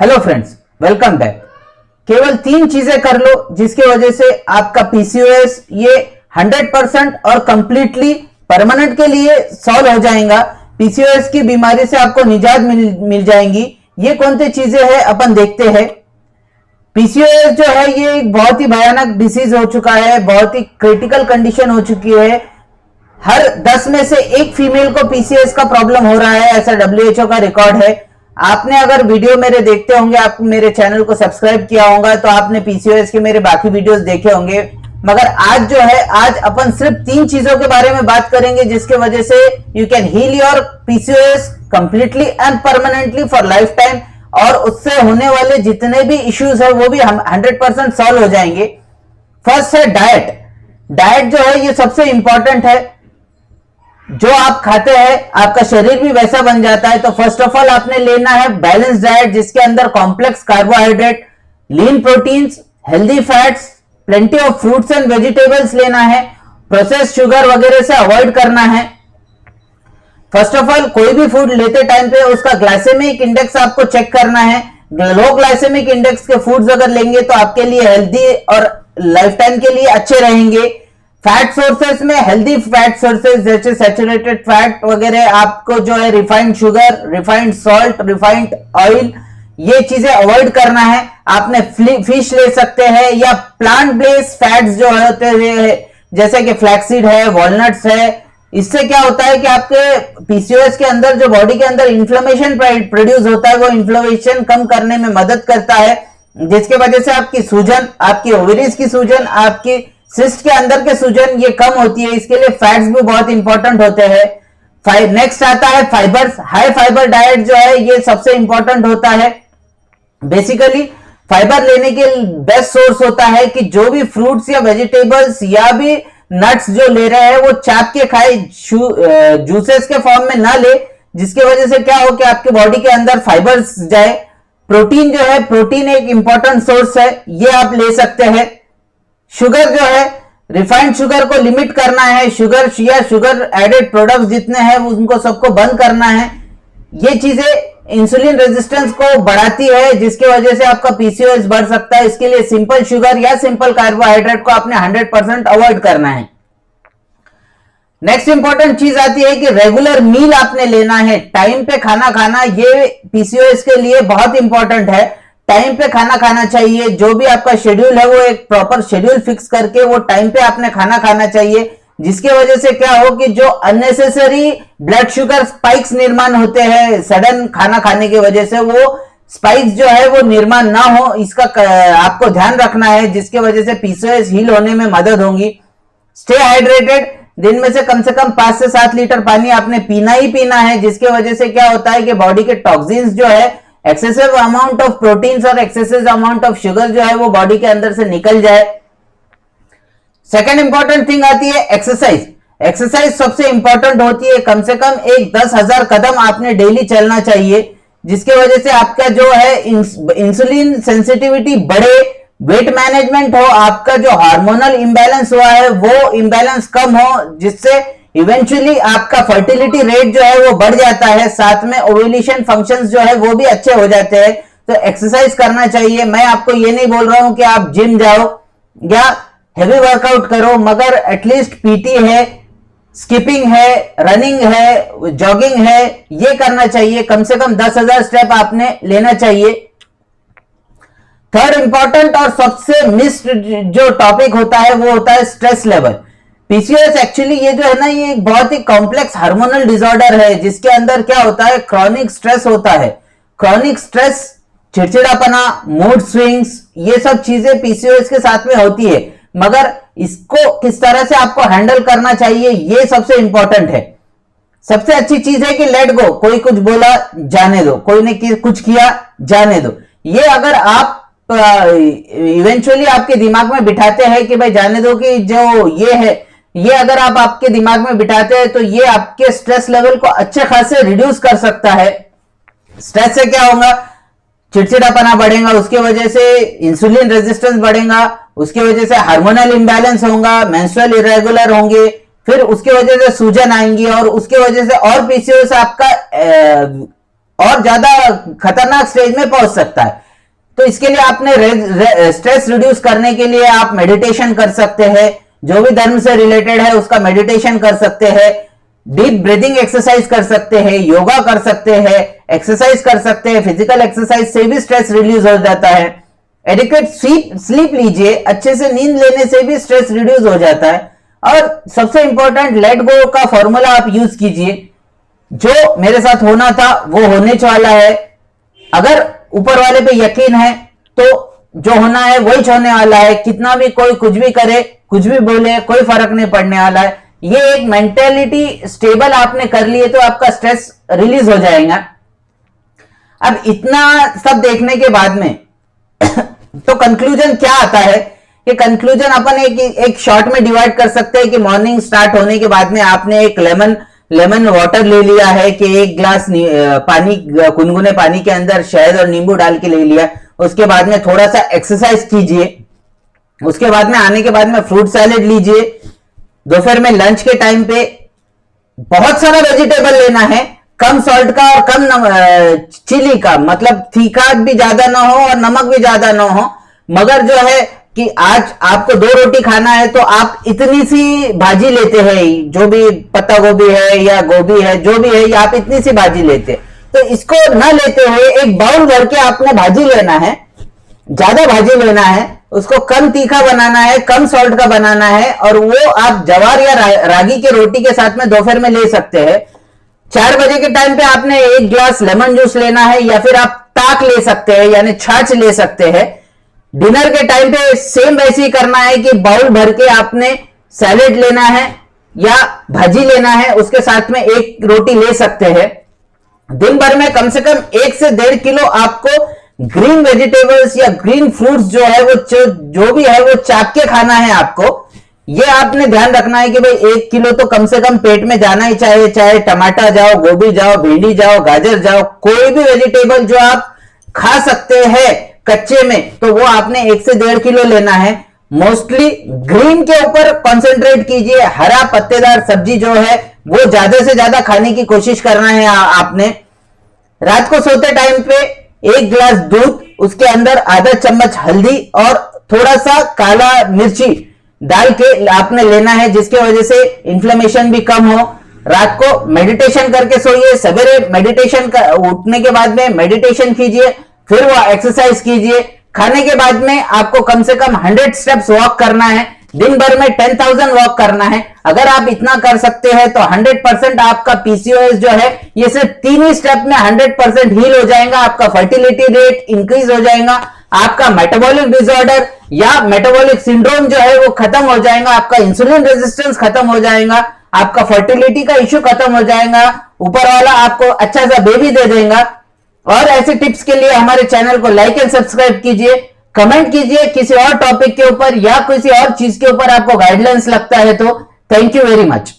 Hello friends, welcome back. केवल 3 चीजें कर लो जिसकी वजह से आपका पीसीओएस ये 100% और कंप्लीटली परमानेंट के लिए सॉल्व हो जाएगा। पीसीओएस की बीमारी से आपको निजात मिल जाएंगी। ये कौन सी चीजें हैं अपन देखते हैं। पीसीओएस जो है ये एक बहुत ही भयानक डिसीज हो चुका है, बहुत ही क्रिटिकल कंडीशन हो चुकी है। हर 10 में से एक फीमेल को पीसीओएस का प्रॉब्लम हो रहा है, ऐसा डब्ल्यूएचओ का रिकॉर्ड है। आपने अगर वीडियो मेरे देखते होंगे, आप मेरे चैनल को सब्सक्राइब किया होगा तो आपने पीसीओएस के मेरे बाकी वीडियोस देखे होंगे। मगर आज जो है, आज अपन सिर्फ 3 चीजों के बारे में बात करेंगे जिसके वजह से you can heal your PCOS completely and permanently for life time, और उससे होने वाले जितने भी इश्यूज है वो भी हम 100% सॉल्व हो जाएंगे। फर्स्ट है डाइट। डाइट जो है ये सबसे इंपॉर्टेंट है। जो आप खाते हैं आपका शरीर भी वैसा बन जाता है। तो फर्स्ट ऑफ ऑल आपने लेना है बैलेंस डाइट, जिसके अंदर complex carbohydrate, lean proteins, healthy fats, plenty of fruits and vegetables लेना है। प्रोसेस शुगर वगैरह से अवॉइड करना है। फर्स्ट ऑफ ऑल कोई भी फूड लेते टाइम पे उसका ग्लाइसेमिक इंडेक्स आपको चेक करना है। लो ग्लाइसेमिक इंडेक्स के फूड्स अगर लेंगे तो आपके लिए हेल्दी और लाइफ टाइम के लिए अच्छे रहेंगे। फैट सोर्सेस में हेल्दी फैट सोर्सेस जैसे सैचुरेटेड फैट वगैरह, आपको जो है refined sugar, refined salt, refined oil, ये चीजें अवॉइड करना है। आपने फिश ले सकते हैं या प्लांट बेस्ड फैट्स जो होते हैं जैसे कि फ्लैक्सीड है, वॉलनट्स है। इससे क्या होता है कि आपके पीसीओएस के अंदर जो बॉडी के अंदर इन्फ्लेमेशन प्रोड्यूस होता है वो इन्फ्लेमेशन कम करने में मदद करता है, जिसके वजह से आपकी सूजन, आपकी ओवरीज की सूजन, आपकी सिस्ट के अंदर के सूजन ये कम होती है। इसके लिए फैट्स भी बहुत इंपॉर्टेंट होते हैं। नेक्स्ट आता है फाइबर्स। हाई फाइबर डाइट जो है ये सबसे इंपॉर्टेंट होता है। बेसिकली फाइबर लेने के बेस्ट सोर्स होता है कि जो भी फ्रूट्स या वेजिटेबल्स या भी नट्स जो ले रहे हैं वो चाप के खाए, जूसेस के फॉर्म में ना ले, जिसकी वजह से क्या हो कि आपके बॉडी के अंदर फाइबर्स जाए। प्रोटीन जो है, प्रोटीन एक इंपॉर्टेंट सोर्स है, ये आप ले सकते हैं। शुगर जो है, रिफाइंड शुगर को लिमिट करना है। शुगर या शुगर एडेड प्रोडक्ट्स जितने हैं उनको सबको बंद करना है। ये चीजें इंसुलिन रेजिस्टेंस को बढ़ाती है, जिसकी वजह से आपका पीसीओएस बढ़ सकता है। इसके लिए सिंपल शुगर या सिंपल कार्बोहाइड्रेट को आपने 100% अवॉइड करना है। नेक्स्ट इंपॉर्टेंट चीज आती है कि रेगुलर मील आपने लेना है। टाइम पे खाना खाना ये पीसीओएस के लिए बहुत इंपॉर्टेंट है। टाइम पे खाना खाना चाहिए। जो भी आपका शेड्यूल है वो एक प्रॉपर शेड्यूल फिक्स करके वो टाइम पे आपने खाना खाना चाहिए, जिसकी वजह से क्या हो कि जो अननेसेसरी ब्लड शुगर स्पाइक्स निर्माण होते हैं सडन खाना खाने की वजह से, वो स्पाइक्स जो है वो निर्माण ना हो, इसका आपको ध्यान रखना है, जिसकी वजह से पीसीओएस हील होने में मदद होगी। Stay hydrated. दिन में से कम 5 से 7 लीटर पानी आपने पीना ही पीना है, जिसकी वजह से क्या होता है कि बॉडी के टॉक्सिन्स जो है, एक्सेसिव अमाउंट ऑफ प्रोटीन्स और एक्सेसिव अमाउंट ऑफ शुगर जो है वो बॉडी के अंदर से निकल जाए। सेकेंड इंपॉर्टेंट थिंग आती है एक्सरसाइज। एक्सरसाइज सबसे इंपॉर्टेंट होती है। कम से कम एक 10,000 कदम आपने डेली चलना चाहिए, जिसके वजह से आपका जो है इंसुलिन सेंसिटिविटी बढ़े, वेट मैनेजमेंट हो, आपका जो हार्मोनल इंबैलेंस हुआ है वो इंबैलेंस कम हो, जिससे इवेंचुअली आपका फर्टिलिटी रेट जो है वो बढ़ जाता है। साथ में ओव्यूलेशन फंक्शंस जो है वो भी अच्छे हो जाते हैं। तो एक्सरसाइज करना चाहिए। मैं आपको ये नहीं बोल रहा हूं कि आप जिम जाओ या हेवी वर्कआउट करो, मगर एटलीस्ट पीटी है, स्किपिंग है, रनिंग है, जॉगिंग है, ये करना चाहिए। कम से कम 10,000 स्टेप आपने लेना चाहिए। थर्ड इंपॉर्टेंट और सबसे मिस्ड जो टॉपिक होता है वो होता है स्ट्रेस लेवल। पीसीओएस एक्चुअली ये जो है ना, ये एक बहुत ही कॉम्प्लेक्स हार्मोनल डिसऑर्डर है, जिसके अंदर क्या होता है, क्रॉनिक स्ट्रेस होता है। क्रॉनिक स्ट्रेस, चिड़चिड़ापना, मूड स्विंग्स, ये सब चीजें पीसीओएस के साथ में होती है। मगर इसको किस तरह से आपको हैंडल करना चाहिए ये सबसे इंपॉर्टेंट है। सबसे अच्छी चीज है कि लेट गो। कोई कुछ बोला जाने दो, कोई ने कुछ किया जाने दो। ये अगर आप इवेंचुअली आपके दिमाग में बिठाते हैं कि भाई जाने दो, कि जो ये है, ये अगर आप आपके दिमाग में बिठाते हैं तो ये आपके स्ट्रेस लेवल को अच्छे खासे रिड्यूस कर सकता है। स्ट्रेस से क्या होगा, चिड़चिड़ापना बढ़ेगा, उसकी वजह से इंसुलिन रेजिस्टेंस बढ़ेगा, उसकी वजह से हार्मोनल इंबैलेंस होगा, मेंस्ट्रुअल इरेगुलर होंगे, फिर उसकी वजह से सूजन आएंगी और उसकी वजह से और पीसीओएस आपका और ज्यादा खतरनाक स्टेज में पहुंच सकता है। तो इसके लिए आपने स्ट्रेस रिड्यूस करने के लिए आप मेडिटेशन कर सकते हैं, जो भी धर्म से रिलेटेड है उसका मेडिटेशन कर सकते हैं, डीप ब्रीदिंग एक्सरसाइज कर सकते हैं, योगा कर सकते हैं, एक्सरसाइज कर सकते हैं, फिजिकल एक्सरसाइज से भी स्ट्रेस रिलीज हो जाता है। एडिक्वेट स्लीप लीजिए, अच्छे से नींद लेने से भी स्ट्रेस रिड्यूस हो जाता है। और सबसे इंपॉर्टेंट, लेट गो का फॉर्मूला आप यूज कीजिए। जो मेरे साथ होना था वो होने वाला है, अगर ऊपर वाले पे यकीन है तो जो होना है वही होने वाला है। कितना भी कोई कुछ भी करे, कुछ भी बोले, कोई फर्क नहीं पड़ने वाला है। ये एक मेंटेलिटी स्टेबल आपने कर ली है तो आपका स्ट्रेस रिलीज हो जाएगा। अब इतना सब देखने के बाद में तो कंक्लूजन क्या आता है? ये कंक्लूजन अपन एक शॉर्ट में डिवाइड कर सकते हैं कि मॉर्निंग स्टार्ट होने के बाद में आपने एक लेमन वाटर ले लिया है, कि एक ग्लास पानी, गुनगुने पानी के अंदर शहद और नींबू डाल के ले लिया। उसके बाद में थोड़ा सा एक्सरसाइज कीजिए, उसके बाद में आने के बाद में फ्रूट सैलेड लीजिए। दोपहर में लंच के टाइम पे बहुत सारा वेजिटेबल लेना है, कम सॉल्ट का और कम चिली का, मतलब तीखा भी ज्यादा ना हो और नमक भी ज्यादा ना हो। मगर जो है कि आज आपको 2 रोटी खाना है तो आप इतनी सी भाजी लेते हैं, जो भी पत्ता गोभी है या गोभी है, जो भी है, आप इतनी सी भाजी लेते हैं। तो इसको न लेते हुए एक बाउल भर के आपने भाजी लेना है, ज्यादा भाजी लेना है, उसको कम तीखा बनाना है, कम सॉल्ट का बनाना है, और वो आप जवार या रागी के रोटी के साथ में दोपहर में ले सकते हैं। 4 बजे के टाइम पे आपने 1 ग्लास लेमन जूस लेना है, या फिर आप ताक ले सकते हैं, यानी छाछ ले सकते हैं। डिनर के टाइम पे सेम वैसे ही करना है कि बाउल भर के आपने सैलेड लेना है या भाजी लेना है, उसके साथ में 1 रोटी ले सकते हैं। दिन भर में कम से कम 1 से 1.5 किलो आपको ग्रीन वेजिटेबल्स या ग्रीन फ्रूट्स जो है वो जो भी है वो चाक के खाना है आपको। ये आपने ध्यान रखना है कि भाई 1 किलो तो कम से कम पेट में जाना ही चाहिए, चाहे टमाटर जाओ, गोभी जाओ, भिंडी जाओ, गाजर जाओ, कोई भी वेजिटेबल जो आप खा सकते हैं कच्चे में, तो वो आपने 1 से 1.5 किलो लेना है। मोस्टली ग्रीन के ऊपर कंसंट्रेट कीजिए, हरा पत्तेदार सब्जी जो है वो ज्यादा से ज्यादा खाने की कोशिश करना है आपने। रात को सोते टाइम पे 1 गिलास दूध, उसके अंदर आधा चम्मच हल्दी और थोड़ा सा काला मिर्ची डाल के आपने लेना है, जिसकी वजह से इन्फ्लेमेशन भी कम हो। रात को मेडिटेशन करके सोइए, सवेरे मेडिटेशन उठने के बाद में मेडिटेशन कीजिए, फिर वो एक्सरसाइज कीजिए। खाने के बाद में आपको कम से कम 100 स्टेप्स वॉक करना है, दिन भर में 10,000 वॉक करना है। अगर आप इतना कर सकते हैं तो 100% आपका पीसीओएस जो है ये सिर्फ 3 ही स्टेप में 100% हील हो जाएगा। आपका फर्टिलिटी रेट इंक्रीज हो जाएगा, आपका मेटाबॉलिक डिसऑर्डर या मेटाबॉलिक सिंड्रोम जो है वो खत्म हो जाएगा, आपका इंसुलिन रेजिस्टेंस खत्म हो जाएगा, आपका फर्टिलिटी का इश्यू खत्म हो जाएगा, ऊपर वाला आपको अच्छा सा बेबी दे देगा। और ऐसे टिप्स के लिए हमारे चैनल को लाइक एंड सब्सक्राइब कीजिए, कमेंट कीजिए किसी और टॉपिक के ऊपर या किसी और चीज के ऊपर आपको गाइडलाइंस लगता है तो। Thank you very much.